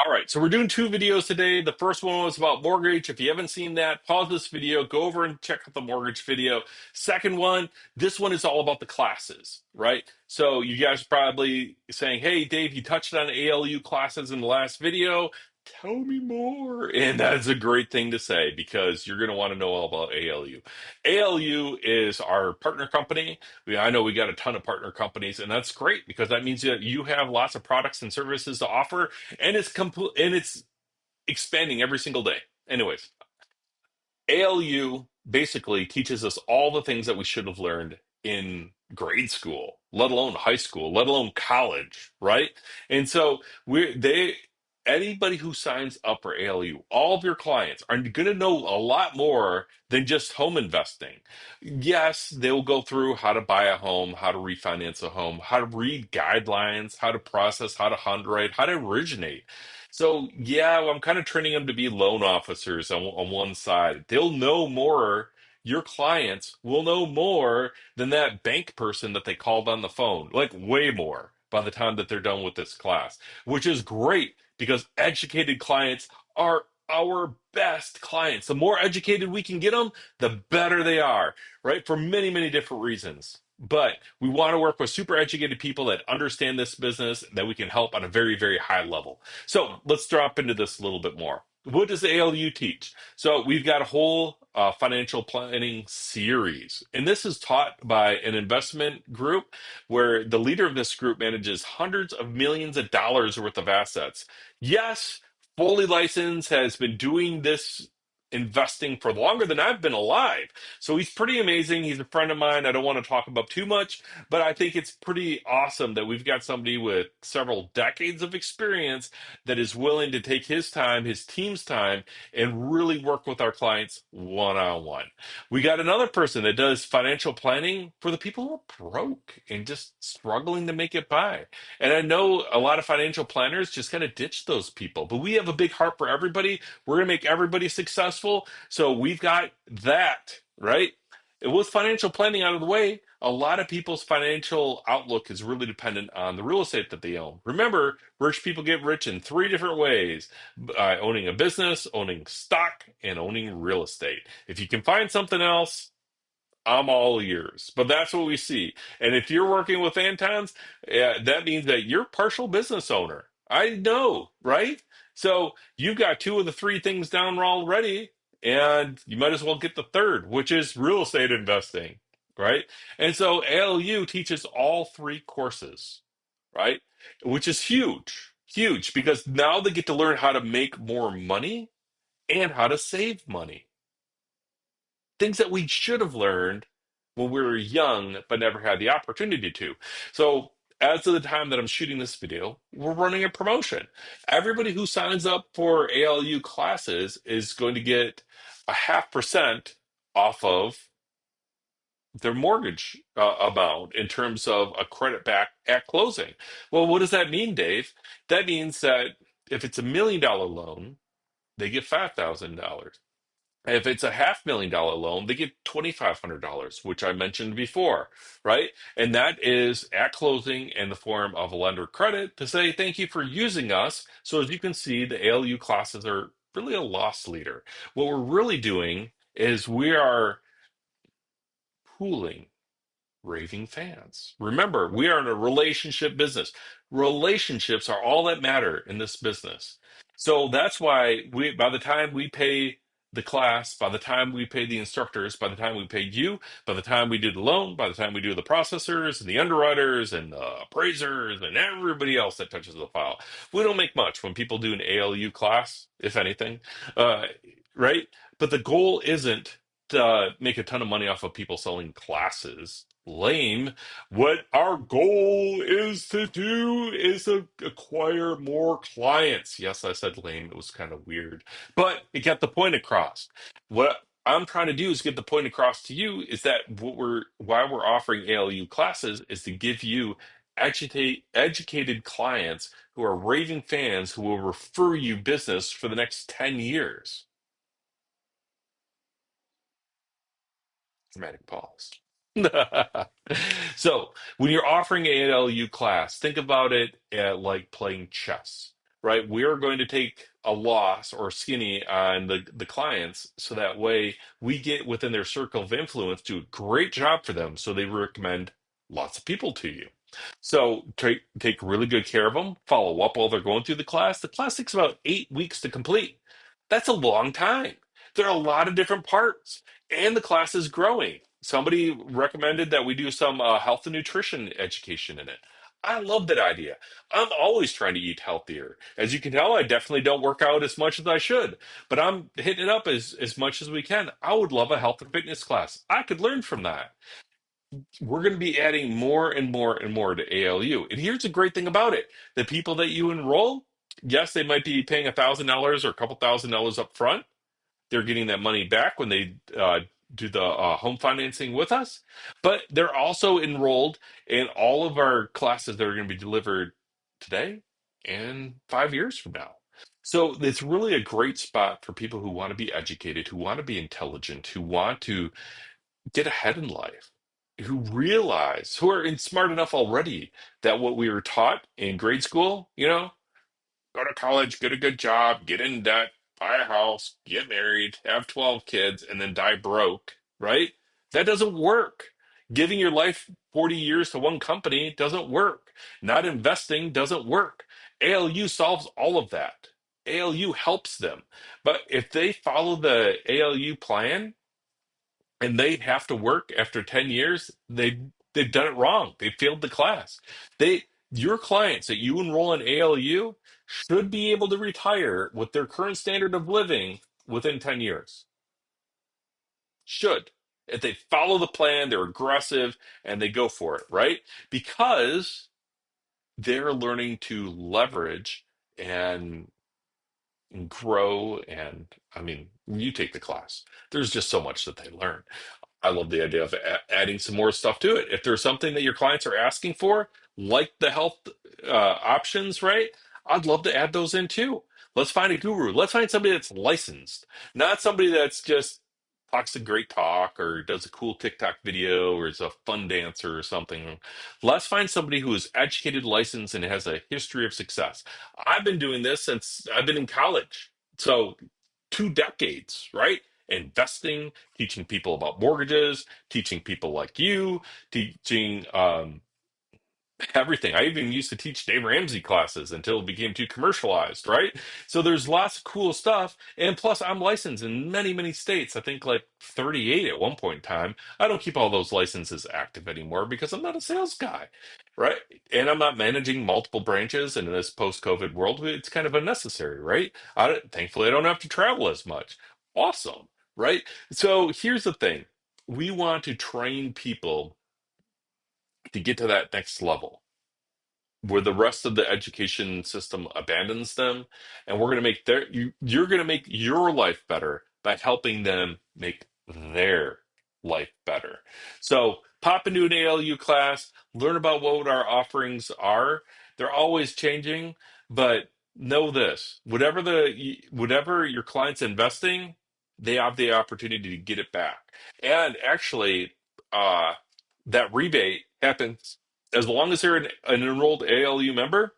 All right, so we're doing two videos today. The first one was about mortgage. If you haven't seen that, pause this video, go over and check out the mortgage video. Second one, this one is all about the classes, right? So you guys probably saying, "Hey, Dave, you touched on ALU classes in the last video. Tell me more." And that's a great thing to say because you're going to want to know all about ALU. ALU is our partner company. I know we got a ton of partner companies, and that's great because that means that you have lots of products and services to offer, and it's expanding every single day. Anyways, ALU basically teaches us all the things that we should have learned in grade school, let alone high school, let alone college, right? And so we they anybody who signs up for ALU, all of your clients are going to know a lot more than just home investing. Yes, they'll go through how to buy a home, how to refinance a home, how to read guidelines, how to process, how to underwrite, how to originate. So yeah, well, I'm kind of training them to be loan officers on one side. They'll know more. Your clients will know more than that bank person that they called on the phone, like way more by the time that they're done with this class, which is great because educated clients are our best clients. The more educated we can get them, the better they are, right? For many, many different reasons. But we want to work with super educated people that understand this business that we can help on a very, very high level. So let's drop into this a little bit more. What does ALU teach? So we've got a whole financial planning series, and this is taught by an investment group where the leader of this group manages hundreds of millions of dollars worth of assets. Yes, fully licensed, has been doing this investing for longer than I've been alive. So he's pretty amazing. He's a friend of mine. I don't want to talk about too much, but I think it's pretty awesome that we've got somebody with several decades of experience that is willing to take his time, his team's time, and really work with our clients one on one. We got another person that does financial planning for the people who are broke and just struggling to make it by. And I know a lot of financial planners just kind of ditch those people, but we have a big heart for everybody. We're going to make everybody successful. So we've got that, right? With financial planning out of the way, a lot of people's financial outlook is really dependent on the real estate that they own. Remember, rich people get rich in three different ways: owning a business, owning stock, and owning real estate. If you can find something else, I'm all ears. But that's what we see. And if you're working with Antons, that means that you're a partial business owner. I know, right? So you've got two of the three things down already, and you might as well get the third, which is real estate investing, right? And so ALU teaches all three courses, right? Which is huge, huge, because now they get to learn how to make more money and how to save money, things that we should have learned when we were young but never had the opportunity to. So, as of the time that I'm shooting this video, we're running a promotion. Everybody who signs up for ALU classes is going to get a 0.5% off of their mortgage amount in terms of a credit back at closing. Well, what does that mean, Dave? That means that if it's $1 million loan, they get $5,000. If it's a $500,000 loan, they get $2,500, which I mentioned before, right? And that is at closing in the form of a lender credit to say thank you for using us. So as you can see, the ALU classes are really a loss leader. What we're really doing is we are pooling raving fans. Remember, we are in a relationship business. Relationships are all that matter in this business. So that's why by the time we pay the class, by the time we pay the instructors, by the time we pay you, by the time we do the loan, by the time we do the processors and the underwriters and the appraisers and everybody else that touches the file, we don't make much when people do an ALU class, if anything, uh, right? But the goal isn't to make a ton of money off of people selling classes. Lame. What our goal is to do is to acquire more clients. Yes, I said lame. It was kind of weird, but it got the point across. What I'm trying to do is get the point across to you is that why we're offering ALU classes is to give you educated clients who are raving fans who will refer you business for the next 10 years. Dramatic pause. So, when you're offering an ALU class, think about it like playing chess. right? We are going to take a loss or skinny on the clients so that way we get within their circle of influence, do a great job for them so they recommend lots of people to you. So take really good care of them, follow up while they're going through the class. The class takes about 8 weeks to complete. That's a long time. There are a lot of different parts, and the class is growing. Somebody recommended that we do some health and nutrition education in it. I love that idea. I'm always trying to eat healthier. As you can tell, I definitely don't work out as much as I should, but I'm hitting it up as much as we can. I would love a health and fitness class. I could learn from that. We're going to be adding more and more and more to ALU. And here's the great thing about it. The people that you enroll, yes, they might be paying $1,000 or a couple $1,000 up front. They're getting that money back when they do the home financing with us, but they're also enrolled in all of our classes that are going to be delivered today and 5 years from now. So it's really a great spot for people who want to be educated, who want to be intelligent, who want to get ahead in life, who realize, who are smart enough already that what we were taught in grade school, go to college, get a good job, get in debt, buy a house, get married, have 12 kids, and then die broke, right? That doesn't work. Giving your life 40 years to one company doesn't work. Not investing doesn't work. ALU solves all of that. ALU helps them. But if they follow the ALU plan, and they have to work after 10 years, they've done it wrong. They failed the class. Your clients that you enroll in ALU should be able to retire with their current standard of living within 10 years. Should. If they follow the plan, they're aggressive and they go for it, right? Because they're learning to leverage and grow. And I mean, you take the class, there's just so much that they learn. I love the idea of adding some more stuff to it. If there's something that your clients are asking for, like the health options, right? I'd love to add those in too. Let's find a guru. Let's find somebody that's licensed, not somebody that's just talks a great talk or does a cool TikTok video or is a fun dancer or something. Let's find somebody who is educated, licensed, and has a history of success. I've been doing this since I've been in college. So 2 decades, right? Investing, teaching people about mortgages, teaching people like you, teaching everything. I even used to teach Dave Ramsey classes until it became too commercialized, right? So there's lots of cool stuff. And plus, I'm licensed in many, many states. I think like 38 at one point in time. I don't keep all those licenses active anymore because I'm not a sales guy, right? And I'm not managing multiple branches. And in this post-COVID world, it's kind of unnecessary, right? Thankfully, I don't have to travel as much. Awesome, right? So here's the thing. We want to train people to get to that next level where the rest of the education system abandons them, and we're going to make you're going to make your life better by helping them make their life better. So pop into an ALU class, learn about what our offerings are. They're always changing, but know this: whatever your client's investing, they have the opportunity to get it back. And actually, uh that rebate happens as long as they're an enrolled ALU member,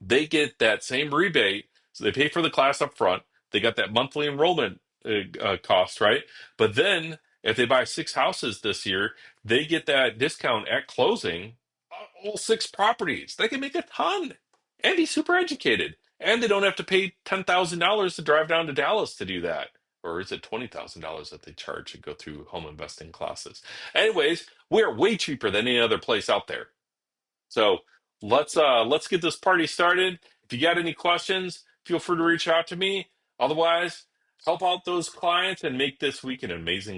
they get that same rebate. So they pay for the class up front. They got that monthly enrollment cost, right? But then if they buy 6 houses this year, they get that discount at closing on all 6 properties. They can make a ton and be super educated. And they don't have to pay $10,000 to drive down to Dallas to do that. Or is it $20,000 that they charge to go through home investing classes? Anyways, we're way cheaper than any other place out there. So let's get this party started. If you got any questions, feel free to reach out to me. Otherwise, help out those clients and make this week an amazing